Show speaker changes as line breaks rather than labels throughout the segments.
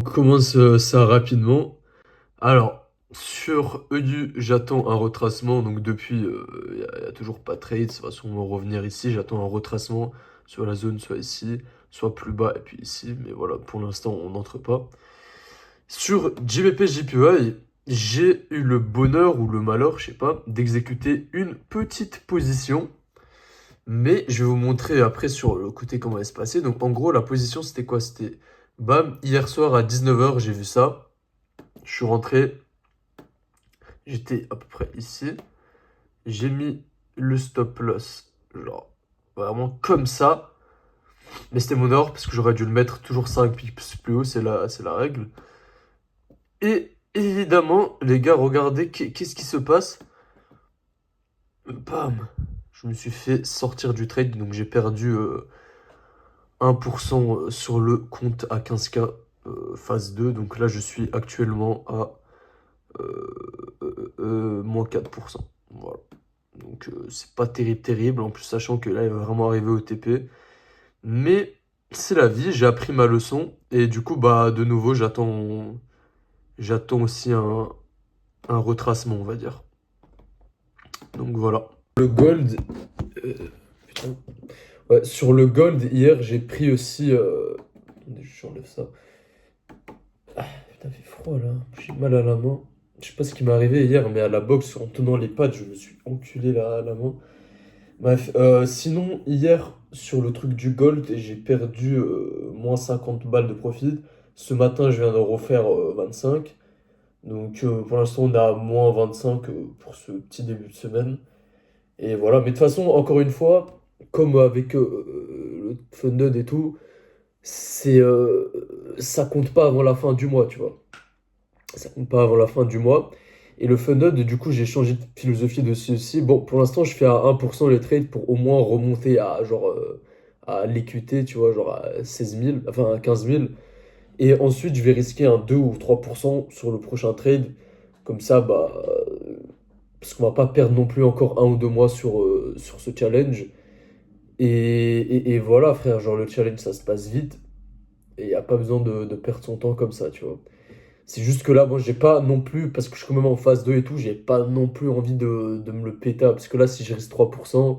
On commence ça rapidement. Alors, sur EU, j'attends un retracement. Donc, depuis, il y a toujours pas de trade. Ça va sûrement revenir ici. J'attends un retracement sur la zone, soit ici, soit plus bas, et puis ici. Mais voilà, pour l'instant, on n'entre pas. Sur JBP JPY, j'ai eu le bonheur ou le malheur, je sais pas, d'exécuter une petite position. Mais je vais vous montrer après sur le côté comment elle se passait. Donc, en gros, la position, c'était quoi? C'était bam, hier soir à 19h, j'ai vu ça. Je suis rentré, j'étais à peu près ici. J'ai mis le stop loss, genre vraiment comme ça. Mais c'était mon erreur parce que j'aurais dû le mettre toujours 5 pips plus haut, c'est la règle. Et évidemment, les gars, regardez qu'est-ce qui se passe. Bam! Je me suis fait sortir du trade, donc j'ai perdu 1% sur le compte à 15K phase 2. Donc là, je suis actuellement à moins 4%. Voilà. Donc c'est pas terrible, terrible. En plus, sachant que là, il va vraiment arriver au TP. Mais c'est la vie, j'ai appris ma leçon. Et du coup, bah, de nouveau, j'attends aussi un retracement, on va dire. Donc voilà. Le gold. euh, putain. Ouais, sur le gold, hier, j'ai pris aussi. Attendez, j'enlève ça. Ah, putain, il fait froid là. J'ai mal à la main. Je sais pas ce qui m'est arrivé hier, mais à la boxe, en tenant les pads, je me suis enculé la main. Bref, sinon, hier, sur le truc du gold, j'ai perdu moins 50 balles de profit. Ce matin, je viens de refaire 25. Donc, pour l'instant, on est à moins 25 pour ce petit début de semaine. Et voilà, mais de toute façon, encore une fois, comme avec le Funded et tout, ça compte pas avant la fin du mois, tu vois. Ça compte pas avant la fin du mois. Et le Funded, du coup, j'ai changé de philosophie de ceci. Bon, pour l'instant, je fais à 1% les trades pour au moins remonter à genre à l'EQT, tu vois, genre à 16 000, enfin à 15 000. Et ensuite, je vais risquer un 2 ou 3% sur le prochain trade. Comme ça, bah, parce qu'on va pas perdre non plus encore 1 ou 2 mois sur ce challenge. Et voilà, frère, genre le challenge, ça se passe vite. Et il n'y a pas besoin de perdre son temps comme ça, tu vois. C'est juste que là, moi, j'ai pas non plus, parce que je suis quand même en phase 2 et tout, j'ai pas non plus envie de me le péter. Parce que là, si je risque 3%,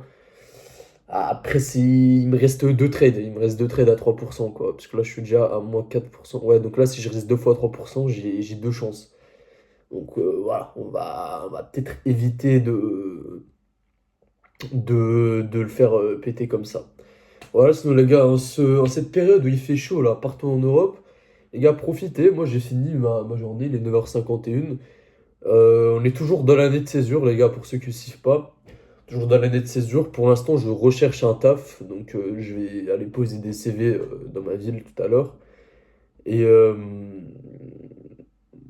après, il me reste deux trades. Il me reste deux trades à 3%, quoi. Parce que là, je suis déjà à moins 4%. Ouais, donc là, si je risque deux fois 3%, j'ai deux chances. Donc voilà, on va peut-être éviter de le faire péter comme ça. Voilà, sinon les gars, en cette période où il fait chaud là, partout en Europe, les gars, profitez. Moi j'ai fini ma journée, il est 9h51. On est toujours dans l'année de césure, les gars, pour ceux qui ne suivent pas. Toujours dans l'année de césure. Pour l'instant, je recherche un taf, donc je vais aller poser des CV dans ma ville tout à l'heure. Et, euh,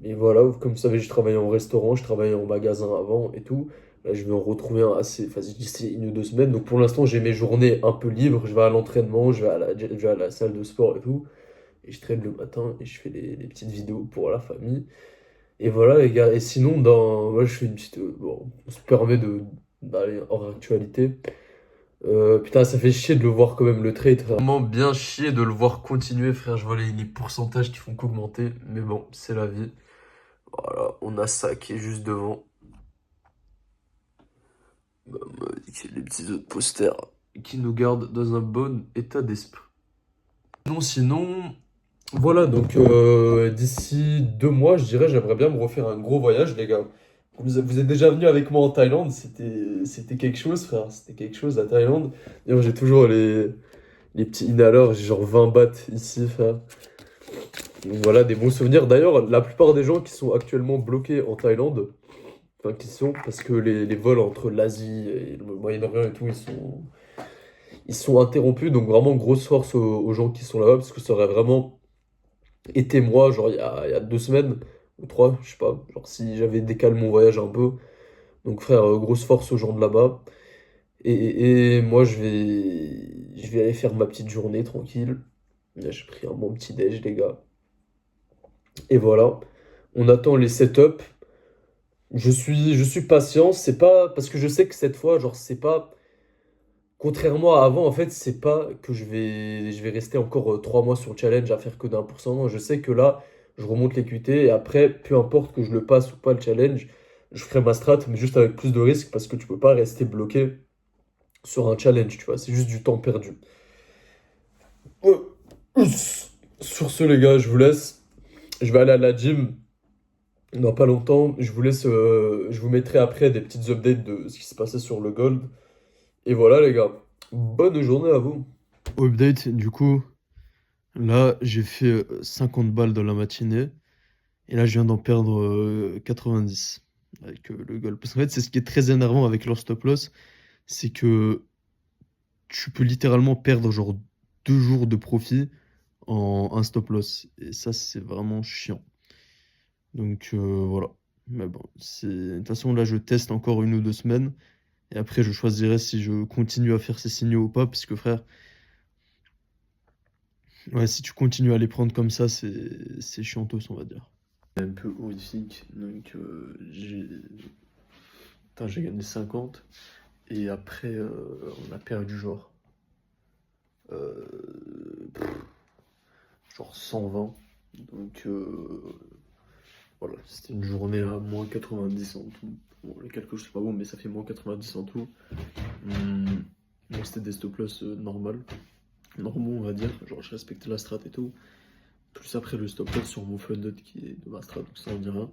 et voilà, comme vous savez, je travaillais en restaurant, je travaillais en magasin avant et tout. Là, je vais en retrouver un assez, enfin, d'ici 1 ou 2 semaines. Donc pour l'instant, j'ai mes journées un peu libres. Je vais à l'entraînement, je vais à la salle de sport et tout. Et je traîne le matin et je fais les petites vidéos pour la famille. Et voilà, les gars. Et sinon, moi, je fais une petite. Bon, on se permet d'aller hors actualité. Putain, ça fait chier de le voir quand même, le trade, frère. Vraiment bien chier de le voir continuer, frère. Je vois les pourcentages qui font qu'augmenter. Mais bon, c'est la vie. Voilà, on a ça qui est juste devant. Bah, les petits autres posters qui nous gardent dans un bon état d'esprit. Sinon, voilà, donc d'ici 2 mois, je dirais, j'aimerais bien me refaire un gros voyage, les gars. Vous êtes déjà venu avec moi en Thaïlande, c'était quelque chose, frère. C'était quelque chose, la Thaïlande. D'ailleurs, j'ai toujours les petits inhalers, j'ai genre 20 bahts ici, frère. Donc voilà, des bons souvenirs. D'ailleurs, la plupart des gens qui sont actuellement bloqués en Thaïlande, enfin, qui sont, parce que les vols entre l'Asie et le Moyen-Orient et tout, ils sont interrompus. Donc vraiment, grosse force aux gens qui sont là-bas, parce que ça aurait vraiment été moi, genre il y a 2 semaines, ou trois, je sais pas, genre si j'avais décalé mon voyage un peu. Donc frère, grosse force aux gens de là-bas. Et moi, je vais aller faire ma petite journée tranquille. Là, j'ai pris un bon petit déj, les gars. Et voilà, on attend les setups. Je suis patient, c'est pas parce que je sais que cette fois, genre, c'est pas contrairement à avant, en fait, c'est pas que je vais rester encore 3 mois sur le challenge à faire que d'1%. Non, je sais que là, je remonte l'équité, et après, peu importe que je le passe ou pas le challenge, je ferai ma strat, mais juste avec plus de risques, parce que tu peux pas rester bloqué sur un challenge, tu vois, c'est juste du temps perdu. Euh, Sur ce, les gars, je vous laisse. Je vais aller à la gym dans pas longtemps. Je vous laisse, je vous mettrai après des petites updates de ce qui s'est passé sur le Gold. Et voilà, les gars. Bonne journée à vous. Update, du coup, là, j'ai fait 50 balles dans la matinée. Et là, je viens d'en perdre 90 avec le Gold. Parce qu'en fait, c'est ce qui est très énervant avec leur stop loss. C'est que tu peux littéralement perdre genre 2 jours de profit en un stop loss. Et ça, c'est vraiment chiant. Donc voilà. Mais bon, de toute façon, là, je teste encore 1 ou 2 semaines. Et après, je choisirai si je continue à faire ces signaux ou pas. Parce que frère, ouais, si tu continues à les prendre comme ça, c'est chiantos, on va dire. Un peu horrifique. Donc Putain, j'ai gagné 50. Et après, on a perdu pff, genre 120. Donc voilà, c'était une journée à moins 90 en tout. Bon, les calculs, c'est pas bon, mais ça fait moins 90 en tout. Bon, c'était des stop loss normaux, on va dire. Genre, je respectais la strat et tout. Plus après le stop loss sur mon funded qui est de ma strat, donc ça on dira.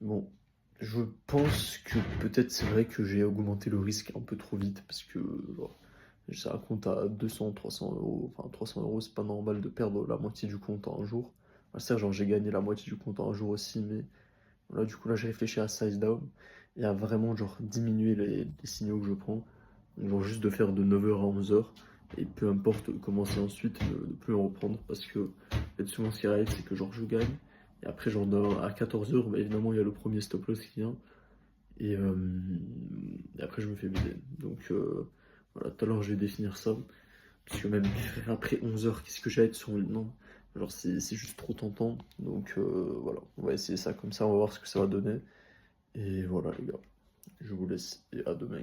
Bon, je pense que peut-être c'est vrai que j'ai augmenté le risque un peu trop vite parce que genre, ça compte à 200, 300 euros. Enfin, 300 euros, c'est pas normal de perdre la moitié du compte en un jour. Enfin, c'est genre j'ai gagné la moitié du compte en un jour aussi, mais voilà, du coup là j'ai réfléchi à size down et à vraiment genre diminuer les signaux que je prends. Genre juste de faire de 9h à 11h et peu importe commencer ensuite de plus en reprendre parce que en fait, souvent ce qui arrive c'est que genre je gagne et après genre à 14h bah, évidemment il y a le premier stop loss qui vient et, après je me fais vider. Donc voilà, tout à l'heure je vais définir ça parce que même après 11h qu'est-ce que j'ai à être sur le non, genre c'est juste trop tentant. Donc voilà, on va essayer ça comme ça, on va voir ce que ça va donner et voilà les gars, je vous laisse et à demain.